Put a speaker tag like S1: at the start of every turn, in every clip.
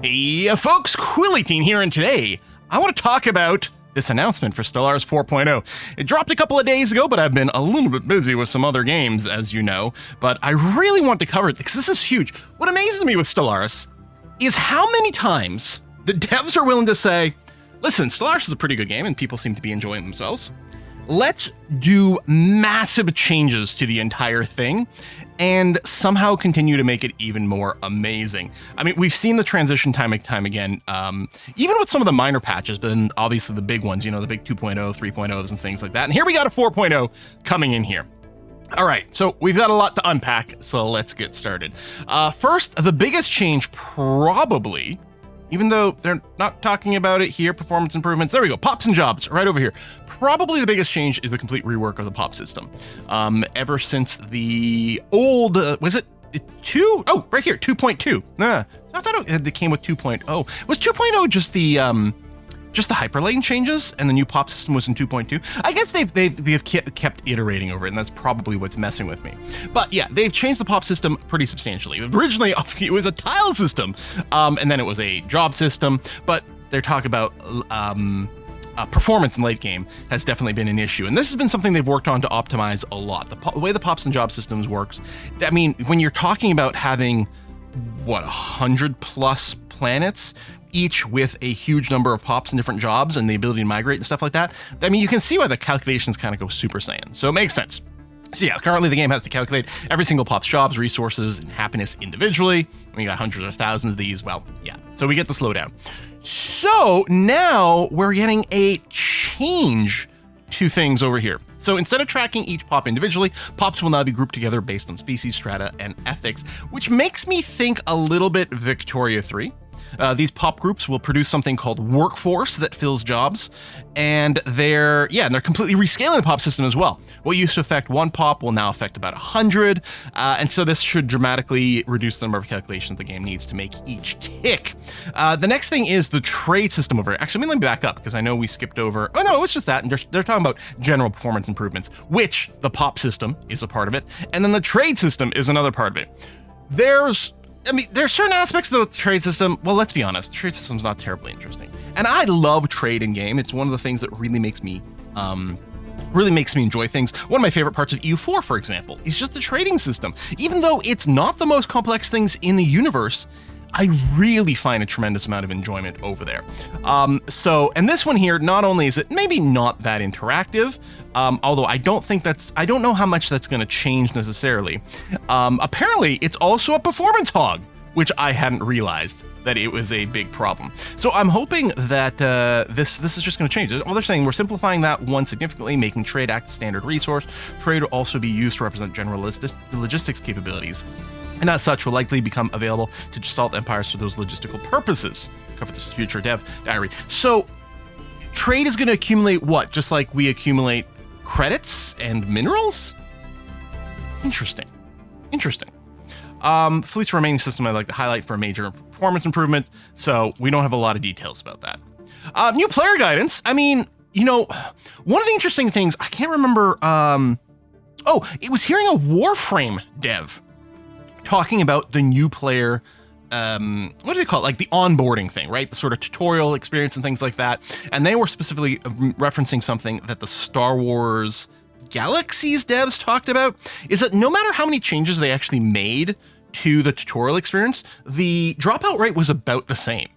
S1: Hey folks, Quillyteen here, and today I want to talk about this announcement for Stellaris 4.0. It dropped a couple of days ago, but I've been a little bit busy with some other games, as you know, but I really want to cover it because this is huge. What amazes me with Stellaris is how many times the devs are willing to say, listen, Stellaris is a pretty good game and people seem to be enjoying themselves. Let's do massive changes to the entire thing and somehow continue to make it even more amazing. I mean, we've seen the transition time and time again, even with some of the minor patches, but then obviously the big ones, you know, the big 2.0, 3.0s and things like that. And here we got a 4.0 coming in here. All right, so we've got a lot to unpack, so let's get started. First, the biggest change probably, even though they're not talking about it here, performance improvements, there we go, pops and jobs, right over here. Probably the biggest change is the complete rework of the pop system. Ever since the old, was it 2? Oh, right here, 2.2. I thought it came with 2.0. Was 2.0 just the hyperlane changes and the new pop system was in 2.2? I guess they've kept iterating over it, and that's probably what's messing with me. But yeah, they've changed the pop system pretty substantially. Originally, it was a tile system, and then it was a job system, but they're talking about performance in late game has definitely been an issue, and this has been something they've worked on to optimize a lot. The way the pops and job systems works, I mean, when you're talking about having, what, 100 plus planets, each with a huge number of pops and different jobs and the ability to migrate and stuff like that, I mean, you can see why the calculations kind of go Super Saiyan. So it makes sense. So yeah, currently the game has to calculate every single pop's jobs, resources, and happiness individually. We got hundreds or thousands of these. Well, yeah, so we get the slowdown. So now we're getting a change to things over here. So instead of tracking each pop individually, pops will now be grouped together based on species, strata, and ethics, which makes me think a little bit Victoria 3. These pop groups will produce something called workforce that fills jobs, and they're completely rescaling the pop system as well. What used to affect one pop will now affect about 100, and so this should dramatically reduce the number of calculations the game needs to make each tick. The next thing is the trade system over here. Actually, let me back up because I know we skipped over. Oh no, it was just that, and they're talking about general performance improvements, which the pop system is a part of it, and then the trade system is another part of it. There's certain aspects of the trade system. Well, let's be honest, the trade system's not terribly interesting. And I love trade in game. It's one of the things that really makes me enjoy things. One of my favorite parts of EU4, for example, is just the trading system. Even though it's not the most complex things in the universe, I really find a tremendous amount of enjoyment over there. And this one here, not only is it maybe not that interactive, although I don't know how much that's going to change necessarily. Apparently, it's also a performance hog, which I hadn't realized that it was a big problem. So I'm hoping that this is just going to change. All they're saying, we're simplifying that one significantly, making trade act a standard resource. Trade will also be used to represent general logistics capabilities, and as such will likely become available to Gestalt empires for those logistical purposes. Cover this future dev diary. So trade is going to accumulate what? Just like we accumulate credits and minerals? Interesting. Fleet's remaining system I'd like to highlight for a major performance improvement, so we don't have a lot of details about that. New player guidance. I mean, you know, one of the interesting things, I can't remember, it was hearing a Warframe dev talking about the new player, what do they call it? Like the onboarding thing, right? The sort of tutorial experience and things like that. And they were specifically referencing something that the Star Wars Galaxies devs talked about, is that no matter how many changes they actually made to the tutorial experience, the dropout rate was about the same.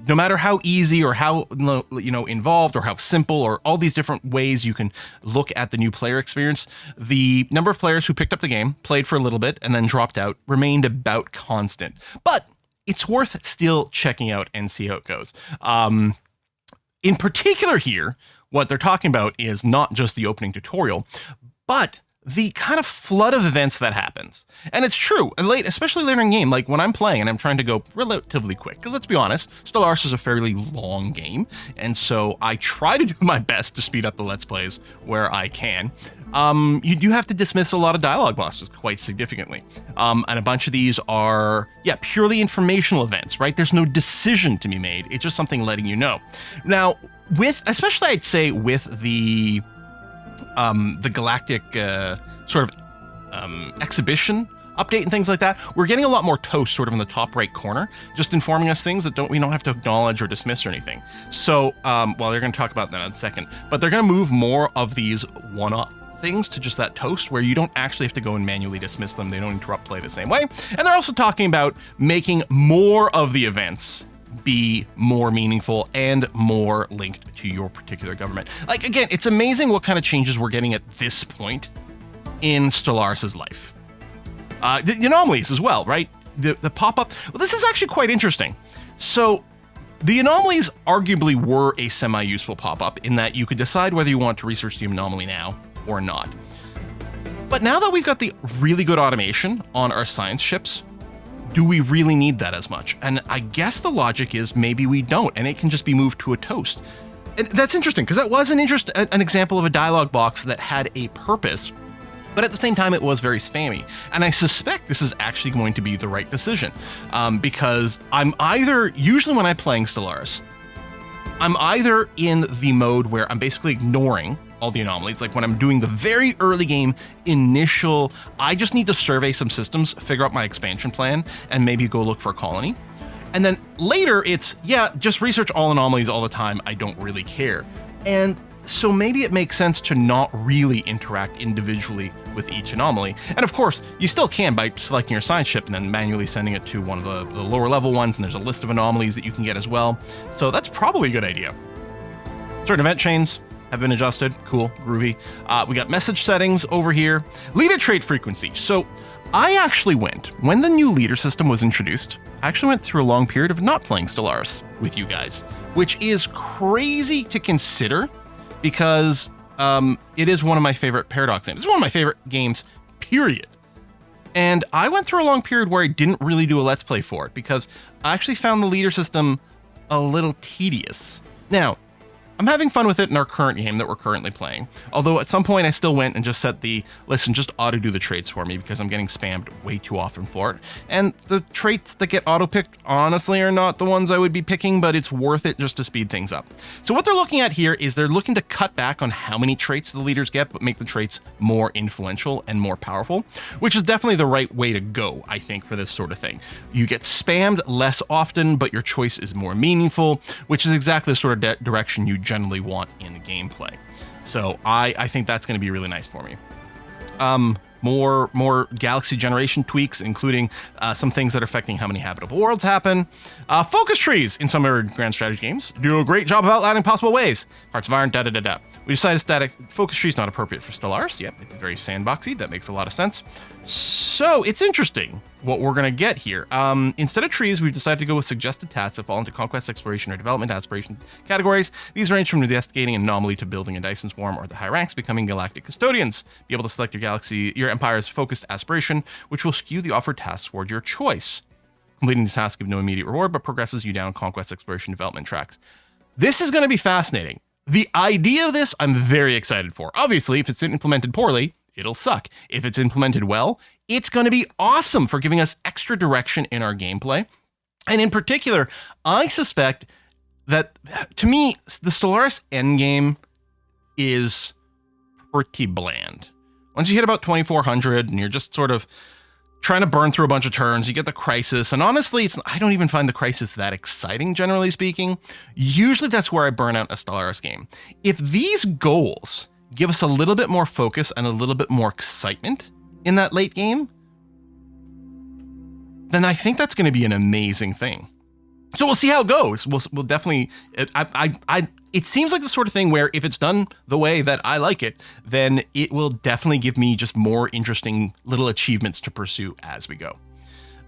S1: No matter how easy or how, you know, involved or how simple or all these different ways you can look at the new player experience, the number of players who picked up the game, played for a little bit, and then dropped out remained about constant. But it's worth still checking out and see how it goes. In particular here, what they're talking about is not just the opening tutorial, but the kind of flood of events that happens. And it's true, especially later in the game, like when I'm playing and I'm trying to go relatively quick, because let's be honest, Stellaris is a fairly long game, and so I try to do my best to speed up the Let's Plays where I can. You do have to dismiss a lot of dialogue bosses quite significantly. And a bunch of these are, purely informational events, right? There's no decision to be made. It's just something letting you know. Now, especially I'd say with the galactic exhibition update and things like that, we're getting a lot more toast sort of in the top right corner, just informing us things that we don't have to acknowledge or dismiss or anything. So, well, they're going to talk about that in a second, but they're going to move more of these one-off things to just that toast where you don't actually have to go and manually dismiss them. They don't interrupt play the same way. And they're also talking about making more of the events be more meaningful and more linked to your particular government. Like, again, it's amazing what kind of changes we're getting at this point in Stellaris' life. The anomalies as well, right? The pop-up. Well, this is actually quite interesting. So the anomalies arguably were a semi-useful pop-up in that you could decide whether you want to research the anomaly now or not. But now that we've got the really good automation on our science ships, do we really need that as much? And I guess the logic is maybe we don't, and it can just be moved to a toast. And that's interesting, because that was an example of a dialogue box that had a purpose, but at the same time, it was very spammy. And I suspect this is actually going to be the right decision, because usually when I'm playing Stellaris, I'm either in the mode where I'm basically ignoring all the anomalies, like when I'm doing the very early game initial, I just need to survey some systems, figure out my expansion plan, and maybe go look for a colony. And then later it's, yeah, just research all anomalies all the time, I don't really care. And so maybe it makes sense to not really interact individually with each anomaly. And of course, you still can by selecting your science ship and then manually sending it to one of the lower level ones, and there's a list of anomalies that you can get as well. So that's probably a good idea. Certain event chains have been adjusted. Cool, groovy. We got message settings over here. Leader trait frequency. So I actually when the new leader system was introduced, I actually went through a long period of not playing Stellaris with you guys, which is crazy to consider because it is one of my favorite Paradox games. It's one of my favorite games, period. And I went through a long period where I didn't really do a Let's Play for it because I actually found the leader system a little tedious. Now, I'm having fun with it in our current game that we're currently playing. Although at some point I still went and just set listen, just auto do the traits for me because I'm getting spammed way too often for it. And the traits that get auto picked honestly are not the ones I would be picking, but it's worth it just to speed things up. So what they're looking at here is they're looking to cut back on how many traits the leaders get, but make the traits more influential and more powerful, which is definitely the right way to go, I think, for this sort of thing. You get spammed less often, but your choice is more meaningful, which is exactly the sort of direction you generally want in the gameplay. So I think that's going to be really nice for me. More galaxy generation tweaks, including some things that are affecting how many habitable worlds happen. Focus trees in some of our grand strategy games do a great job of outlining possible ways. Hearts of Iron, da-da-da-da. We decided static focus tree is not appropriate for Stellaris. Yep, it's very sandboxy. That makes a lot of sense. So it's interesting what we're going to get here. Instead of trees, we've decided to go with suggested tasks that fall into conquest, exploration, or development aspiration categories. These range from investigating an anomaly to building a Dyson swarm, or the high ranks becoming galactic custodians. Be able to select your empire's focused aspiration, which will skew the offered tasks toward your choice. Completing the task give no immediate reward, but progresses you down conquest, exploration, development tracks. This is going to be fascinating. The idea of this, I'm very excited for. Obviously, if it's implemented poorly, it'll suck. If it's implemented well, it's going to be awesome for giving us extra direction in our gameplay. And in particular, I suspect that, to me, the Stellaris endgame is pretty bland. Once you hit about 2400 and you're just sort of trying to burn through a bunch of turns, you get the crisis. And honestly, I don't even find the crisis that exciting, generally speaking. Usually that's where I burn out a Stellaris game. If these goals give us a little bit more focus and a little bit more excitement in that late game, then I think that's going to be an amazing thing. So we'll see how it goes. We'll definitely, it seems like the sort of thing where if it's done the way that I like it, then it will definitely give me just more interesting little achievements to pursue as we go.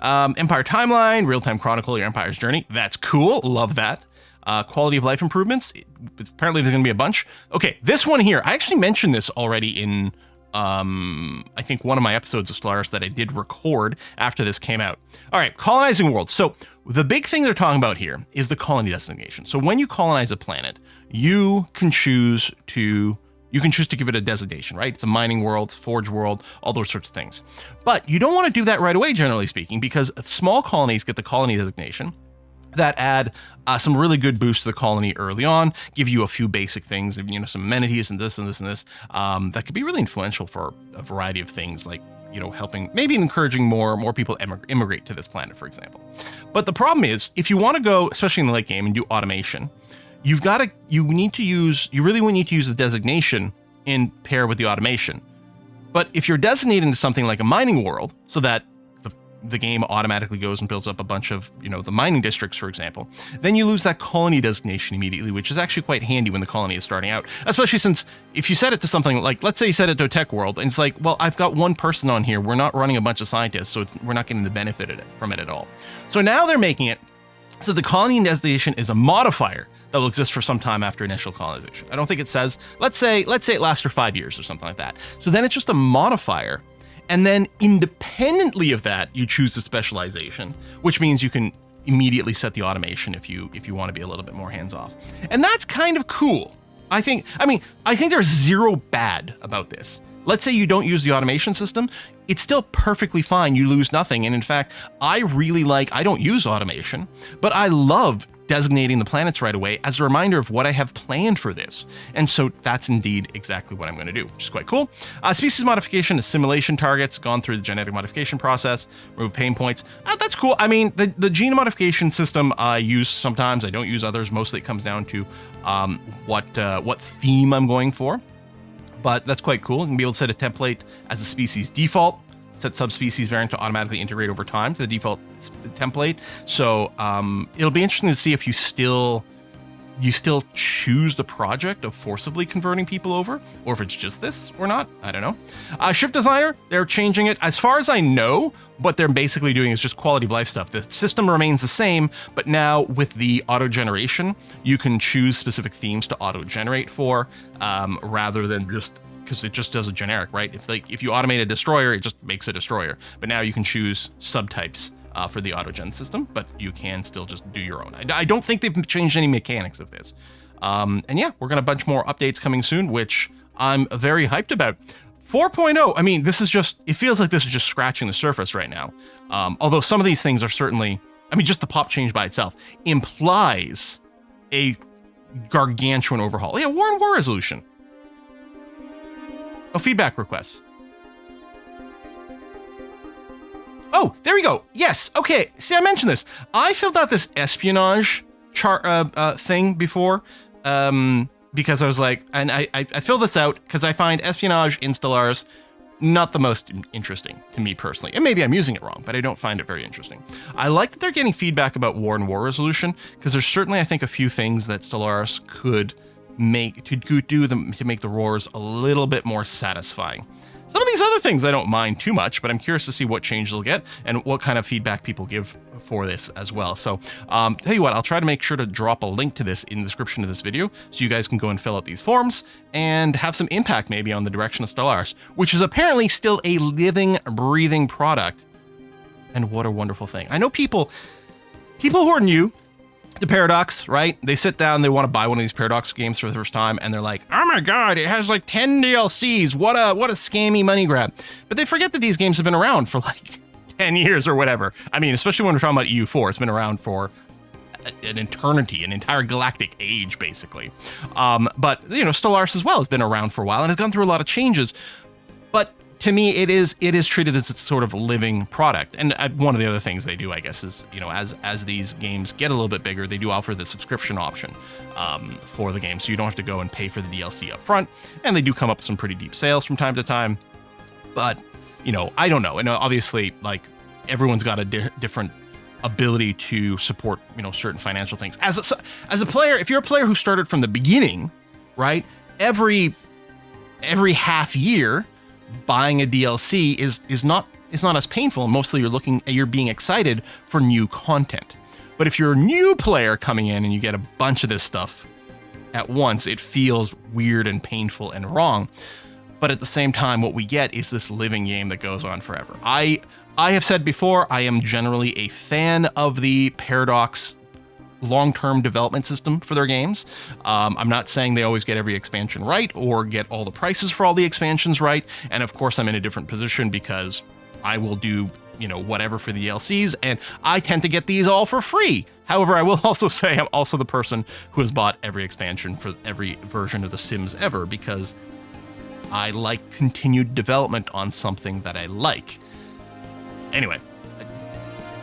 S1: Empire Timeline, Real-Time Chronicle, your Empire's Journey. That's cool. Love that. Quality of life improvements. Apparently there's going to be a bunch. Okay, this one here. I actually mentioned this already in, I think one of my episodes of Stellaris that I did record after this came out. All right, colonizing worlds. So the big thing they're talking about here is the colony designation. So when you colonize a planet, you can choose to give it a designation, right? It's a mining world, it's a forge world, all those sorts of things. But you don't want to do that right away, generally speaking, because small colonies get the colony designation that add some really good boost to the colony early on, give you a few basic things, some amenities and this and this and this, that could be really influential for a variety of things like helping, maybe encouraging more people immigrate to this planet, for example. But the problem is, if you want to go, especially in the late game, and do automation, you really need to use the designation in pair with the automation. But if you're designating to something like a mining world, so that the game automatically goes and builds up a bunch of, the mining districts, for example, then you lose that colony designation immediately, which is actually quite handy when the colony is starting out. Especially since if you set it to something like, let's say you set it to a tech world, and it's like, well, I've got one person on here. We're not running a bunch of scientists, so we're not getting the benefit from it at all. So now they're making it so the colony designation is a modifier that will exist for some time after initial colonization. I don't think it says, let's say it lasts for 5 years or something like that. So then it's just a modifier. And then independently of that, you choose the specialization, which means you can immediately set the automation if you want to be a little bit more hands-off. And that's kind of cool. I think there's zero bad about this. Let's say you don't use the automation system, it's still perfectly fine. You lose nothing. And in fact, I don't use automation, but I love designating the planets right away as a reminder of what I have planned for this. And so that's indeed exactly what I'm going to do, which is quite cool. Species modification is simulation targets, gone through the genetic modification process, remove pain points. That's cool. I mean, the gene modification system I use sometimes, I don't use others. Mostly it comes down to what theme I'm going for. But that's quite cool. You can be able to set a template as a species default, set subspecies variant to automatically integrate over time to the default template. So it'll be interesting to see if you still choose the project of forcibly converting people over, or if it's just this or not. I don't know. Ship designer, they're changing it. As far as I know, what they're basically doing is just quality of life stuff. The system remains the same, but now with the auto generation, you can choose specific themes to auto generate for, rather than just, because it just does a generic, right? If you automate a destroyer, it just makes a destroyer. But now you can choose subtypes for the autogen system, but you can still just do your own. I don't think they've changed any mechanics of this. And yeah, we're gonna have a bunch more updates coming soon, which I'm very hyped about. 4.0, I mean, it feels like this is just scratching the surface right now. Although some of these things are certainly, just the pop change by itself implies a gargantuan overhaul. Yeah, war and war resolution. Oh, feedback requests. Oh, there we go. Yes. Okay. See, I mentioned this. I filled out this espionage thing before, because I was like, and I filled this out because I find espionage in Stellaris not the most interesting to me personally. And maybe I'm using it wrong, but I don't find it very interesting. I like that they're getting feedback about war and war resolution, because there's certainly, I think, a few things that Stellaris could make to make the roars a little bit more satisfying. Some of these other things I don't mind too much, but I'm curious to see what change they'll get and what kind of feedback people give for this as well. So tell you what, I'll try to make sure to drop a link to this in the description of this video so you guys can go and fill out these forms and have some impact maybe on the direction of Stellaris, which is apparently still a living, breathing product. And what a wonderful thing. I know people who are new to Paradox, right? They sit down, they want to buy one of these Paradox games for the first time, and they're like, oh my god, it has like 10 DLCs. What a scammy money grab. But they forget that these games have been around for like 10 years or whatever. Especially when we're talking about EU4, it's been around for an eternity, an entire galactic age, basically. But, Stellaris as well has been around for a while and has gone through a lot of changes. But to me, it is treated as its sort of living product. And one of the other things they do, I guess, is, as these games get a little bit bigger, they do offer the subscription option for the game. So you don't have to go and pay for the DLC up front. And they do come up with some pretty deep sales from time to time. But, I don't know. And obviously, like, everyone's got a different ability to support, certain financial things. As a player, if you're a player who started from the beginning, right, every half year, buying a DLC is not as painful, and mostly you're being excited for new content. But if you're a new player coming in and you get a bunch of this stuff at once, it feels weird and painful and wrong. But at the same time, what we get is this living game that goes on forever. I have said before, I am generally a fan of the Paradox long-term development system for their games. I'm not saying they always get every expansion right or get all the prices for all the expansions right. And of course, I'm in a different position because I will do, whatever for the DLCs, and I tend to get these all for free. However, I will also say I'm also the person who has bought every expansion for every version of The Sims ever, because I like continued development on something that I like. Anyway,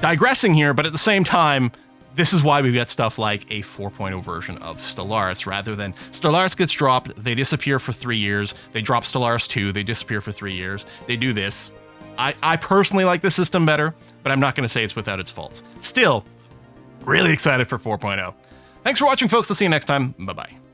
S1: digressing here, but at the same time, this is why we've got stuff like a 4.0 version of Stellaris, rather than Stellaris gets dropped, they disappear for 3 years, they drop Stellaris 2, they disappear for 3 years, they do this. I personally like the system better, but I'm not going to say it's without its faults. Still, really excited for 4.0. Thanks for watching, folks. I'll see you next time. Bye-bye.